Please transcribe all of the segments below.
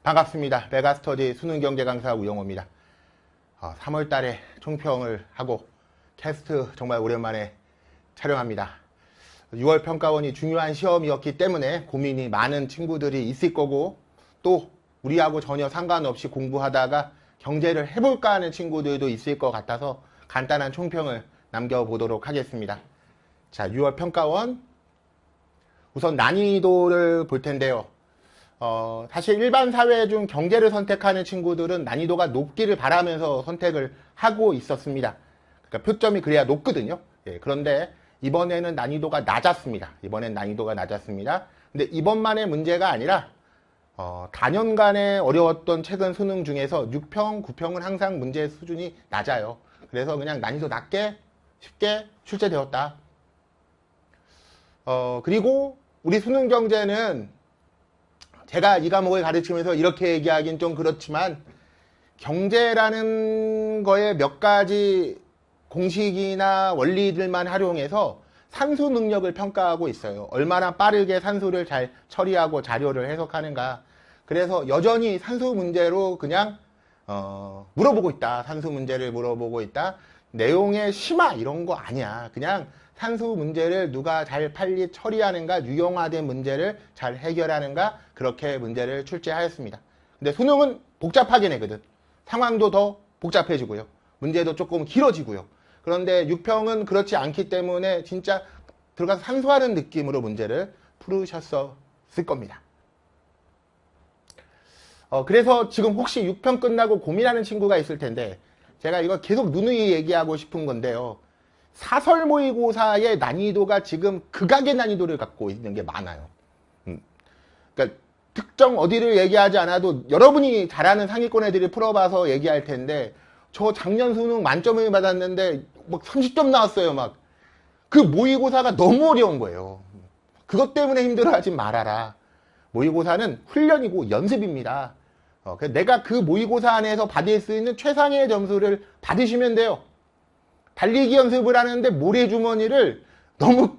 반갑습니다. 메가스터디 수능경제 강사 우영호입니다. 3월 달에 총평을 하고 캐스트 정말 오랜만에 촬영합니다. 6월 평가원이 중요한 시험이었기 때문에 고민이 많은 친구들이 있을 거고, 또 우리하고 전혀 상관없이 공부하다가 경제를 해볼까 하는 친구들도 있을 것 같아서 간단한 총평을 남겨보도록 하겠습니다. 자, 6월 평가원 우선 난이도를 볼 텐데요. 사실 일반 사회 중 경제를 선택하는 친구들은 난이도가 높기를 바라면서 선택을 하고 있었습니다. 그러니까 표점이 그래야 높거든요. 예, 그런데 이번에는 난이도가 낮았습니다. 근데 이번만의 문제가 아니라 다년간에 어려웠던 최근 수능 중에서 6평, 9평은 항상 문제 수준이 낮아요. 그래서 그냥 난이도 낮게 쉽게 출제되었다. 그리고 우리 수능 경제는 제가 이 과목을 가르치면서 이렇게 얘기하긴 좀 그렇지만, 경제라는 거에 몇 가지 공식이나 원리들만 활용해서 산수 능력을 평가하고 있어요. 얼마나 빠르게 산수를 잘 처리하고 자료를 해석하는가. 그래서 여전히 산수 문제로 그냥 물어보고 있다. 산수 문제를 물어보고 있다. 내용의 심화 이런 거 아니야. 그냥 산수 문제를 누가 잘 빨리 처리하는가, 유형화된 문제를 잘 해결하는가, 그렇게 문제를 출제하였습니다. 근데 수능은 복잡하게 내거든. 상황도 더 복잡해지고요. 문제도 조금 길어지고요. 그런데 6평은 그렇지 않기 때문에 진짜 들어가서 산수하는 느낌으로 문제를 풀으셨을 겁니다. 그래서 지금 혹시 6평 끝나고 고민하는 친구가 있을 텐데, 제가 이거 계속 누누이 얘기하고 싶은 건데요. 사설 모의고사의 난이도가 지금 극악의 난이도를 갖고 있는 게 많아요. 그러니까 특정 어디를 얘기하지 않아도 여러분이 잘하는 상위권 애들이 풀어봐서 얘기할 텐데, 저 작년 수능 만점을 받았는데 막 30점 나왔어요. 막 그 모의고사가 너무 어려운 거예요. 그것 때문에 힘들어하지 말아라. 모의고사는 훈련이고 연습입니다. 내가 그 모의고사 안에서 받을 수 있는 최상의 점수를 받으시면 돼요. 달리기 연습을 하는데 모래주머니를 너무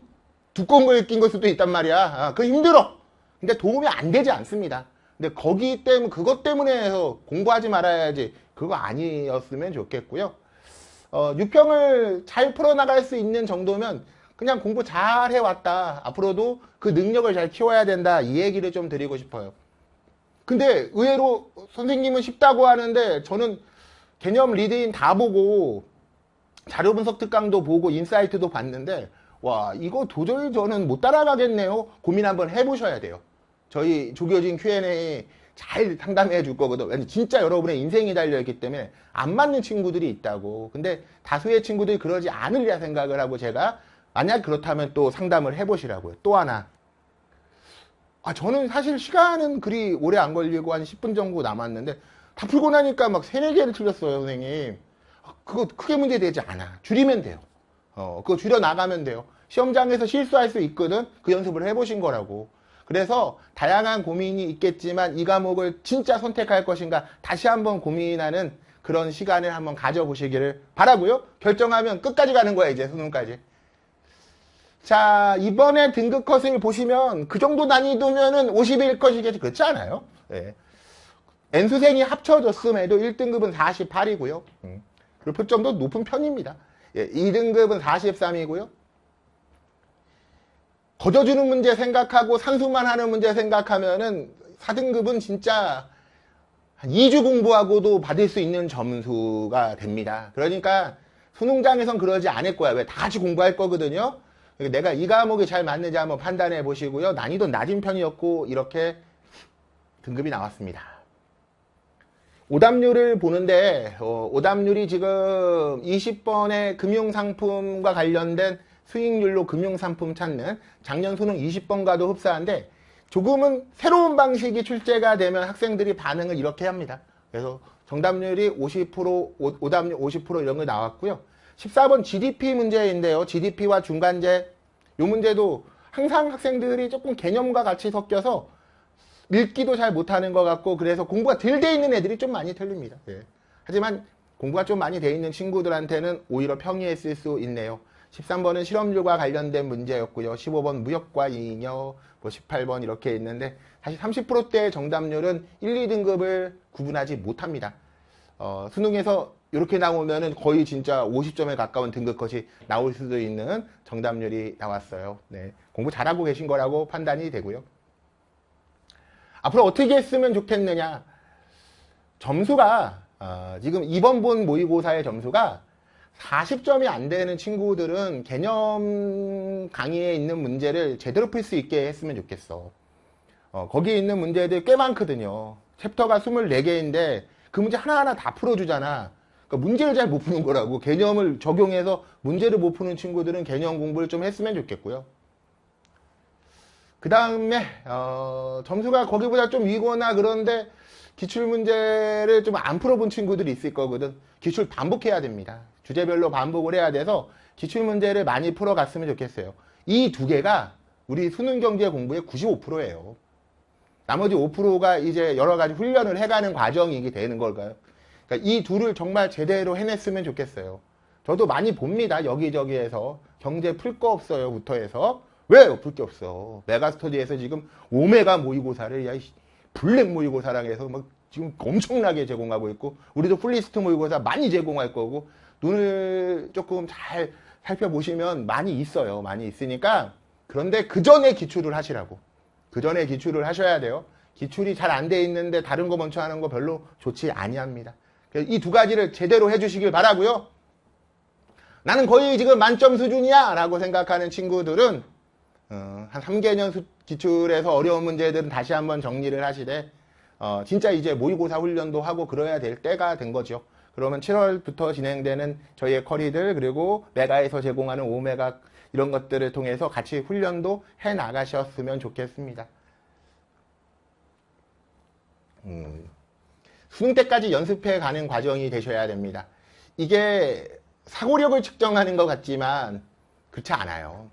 두꺼운 걸 낀 걸 수도 있단 말이야. 그거 힘들어. 근데 도움이 안 되지 않습니다. 근데 그것 때문에 해서 공부하지 말아야지. 그거 아니었으면 좋겠고요. 6평을 잘 풀어나갈 수 있는 정도면 그냥 공부 잘 해왔다. 앞으로도 그 능력을 잘 키워야 된다. 이 얘기를 좀 드리고 싶어요. 근데 의외로 선생님은 쉽다고 하는데, 저는 개념 리드인 다 보고 자료 분석 특강도 보고 인사이트도 봤는데, 와, 이거 도저히 저는 못 따라가겠네요. 고민 한번 해보셔야 돼요. 저희 조교진 Q&A 잘 상담해 줄 거거든. 왜냐면 진짜 여러분의 인생이 달려있기 때문에 안 맞는 친구들이 있다고. 근데 다수의 친구들이 그러지 않으리라 생각을 하고, 제가 만약 그렇다면 또 상담을 해보시라고요. 또 하나, 저는 사실 시간은 그리 오래 안 걸리고 한 10분 정도 남았는데, 다 풀고 나니까 막 3, 4개를 틀렸어요, 선생님. 그거 크게 문제되지 않아. 줄이면 돼요. 그거 줄여 나가면 돼요. 시험장에서 실수할 수 있거든. 그 연습을 해보신 거라고. 그래서 다양한 고민이 있겠지만 이 과목을 진짜 선택할 것인가 다시 한번 고민하는 그런 시간을 한번 가져보시기를 바라고요. 결정하면 끝까지 가는 거야, 이제 수능까지. 자, 이번에 등급 컷을 보시면 그 정도 난이도면은 51 컷이겠지. 그렇지 않아요? 예. N수생이 합쳐졌음에도 1등급은 48이고요. 그리고 표점도 높은 편입니다. 예, 2등급은 43이고요. 거저주는 문제 생각하고 산수만 하는 문제 생각하면은 4등급은 진짜 한 2주 공부하고도 받을 수 있는 점수가 됩니다. 그러니까 수능장에선 그러지 않을 거야. 왜? 다 같이 공부할 거거든요. 내가 이 과목이 잘 맞는지 한번 판단해 보시고요. 난이도 낮은 편이었고 이렇게 등급이 나왔습니다. 오답률을 보는데, 오답률이 지금 20번의 금융상품과 관련된 수익률로 금융상품 찾는 작년 수능 20번과도 흡사한데, 조금은 새로운 방식이 출제가 되면 학생들이 반응을 이렇게 합니다. 그래서 정답률이 50%, 오답률 50% 이런 거 나왔고요. 14번 GDP 문제인데요. GDP와 중간재, 이 문제도 항상 학생들이 조금 개념과 같이 섞여서 읽기도 잘 못하는 것 같고, 그래서 공부가 덜 돼 있는 애들이 좀 많이 틀립니다. 예. 하지만 공부가 좀 많이 돼 있는 친구들한테는 오히려 평이했을 수 있네요. 13번은 실업률과 관련된 문제였고요. 15번 무역과 잉여, 18번 이렇게 있는데, 사실 30%대의 정답률은 1, 2등급을 구분하지 못합니다. 수능에서 이렇게 나오면은 거의 진짜 50점에 가까운 등급컷이 나올 수도 있는 정답률이 나왔어요. 네, 공부 잘하고 계신 거라고 판단이 되고요. 앞으로 어떻게 했으면 좋겠느냐. 점수가 지금 이번 본 모의고사의 점수가 40점이 안 되는 친구들은 개념 강의에 있는 문제를 제대로 풀 수 있게 했으면 좋겠어. 거기에 있는 문제들 꽤 많거든요. 챕터가 24개인데 그 문제 하나하나 다 풀어주잖아. 그러니까 문제를 잘 못 푸는 거라고. 개념을 적용해서 문제를 못 푸는 친구들은 개념 공부를 좀 했으면 좋겠고요. 그 다음에 점수가 거기보다 좀 위거나 그런데 기출문제를 좀 안 풀어본 친구들이 있을 거거든. 기출 반복해야 됩니다. 주제별로 반복을 해야 돼서 기출문제를 많이 풀어갔으면 좋겠어요. 이 두 개가 우리 수능경제 공부의 95%예요. 나머지 5%가 이제 여러 가지 훈련을 해가는 과정이 되는 걸까요? 그러니까 이 둘을 정말 제대로 해냈으면 좋겠어요. 저도 많이 봅니다. 여기저기에서 경제 풀 거 없어요 부터 해서. 왜 풀 게 없어? 메가스터디에서 지금 오메가 모의고사를 블랙 모의고사랑 해서 막 지금 엄청나게 제공하고 있고, 우리도 풀리스트 모의고사 많이 제공할 거고, 눈을 조금 잘 살펴보시면 많이 있어요. 많이 있으니까. 그런데 그 전에 기출을 하시라고. 그 전에 기출을 하셔야 돼요. 기출이 잘 안 돼 있는데 다른 거 먼저 하는 거 별로 좋지 아니합니다. 이 두 가지를 제대로 해주시길 바라고요. 나는 거의 지금 만점 수준이야 라고 생각하는 친구들은 한 3개년 기출에서 어려운 문제들은 다시 한번 정리를 하시되 진짜 이제 모의고사 훈련도 하고 그래야 될 때가 된 거죠. 그러면 7월부터 진행되는 저희의 커리들, 그리고 메가에서 제공하는 오메가 이런 것들을 통해서 같이 훈련도 해 나가셨으면 좋겠습니다. 수능 때까지 연습해 가는 과정이 되셔야 됩니다. 이게 사고력을 측정하는 것 같지만 그렇지 않아요.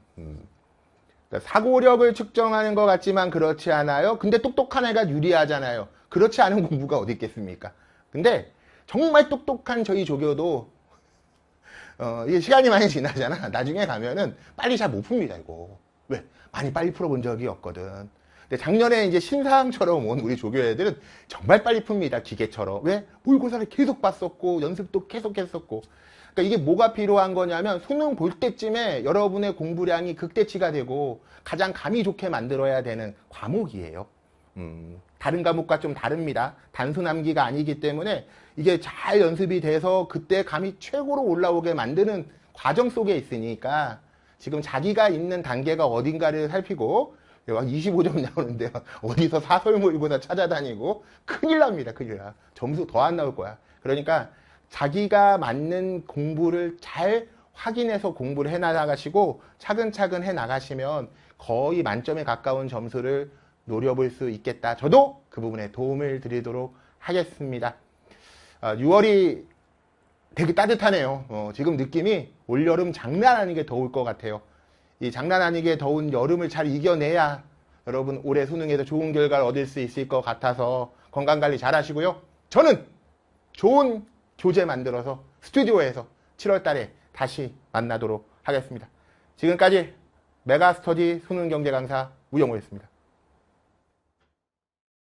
사고력을 측정하는 것 같지만 그렇지 않아요. 근데 똑똑한 애가 유리하잖아요. 그렇지 않은 공부가 어디 있겠습니까? 근데 정말 똑똑한 저희 조교도 이게 시간이 많이 지나잖아. 나중에 가면은 빨리 잘 못 풉니다, 이거. 왜? 많이 빨리 풀어본 적이 없거든. 근데 작년에 이제 신사항처럼 온 우리 조교 애들은 정말 빨리 풉니다, 기계처럼. 왜? 모의고사를 계속 봤었고, 연습도 계속 했었고. 그러니까 이게 뭐가 필요한 거냐면, 수능 볼 때쯤에 여러분의 공부량이 극대치가 되고, 가장 감이 좋게 만들어야 되는 과목이에요. 다른 과목과 좀 다릅니다. 단순 암기가 아니기 때문에 이게 잘 연습이 돼서 그때 감이 최고로 올라오게 만드는 과정 속에 있으니까 지금 자기가 있는 단계가 어딘가를 살피고 25점 나오는데 어디서 사설 모의고사 찾아다니고 큰일 납니다. 큰일 나. 점수 더 안 나올 거야. 그러니까 자기가 맞는 공부를 잘 확인해서 공부를 해나가시고 차근차근 해나가시면 거의 만점에 가까운 점수를 노려볼 수 있겠다. 저도 그 부분에 도움을 드리도록 하겠습니다. 6월이 되게 따뜻하네요. 지금 느낌이 올여름 장난 아니게 더울 것 같아요. 이 장난 아니게 더운 여름을 잘 이겨내야 여러분 올해 수능에서 좋은 결과를 얻을 수 있을 것 같아서 건강관리 잘 하시고요. 저는 좋은 교재 만들어서 스튜디오에서 7월 달에 다시 만나도록 하겠습니다. 지금까지 메가스터디 수능경제 강사 우영우였습니다.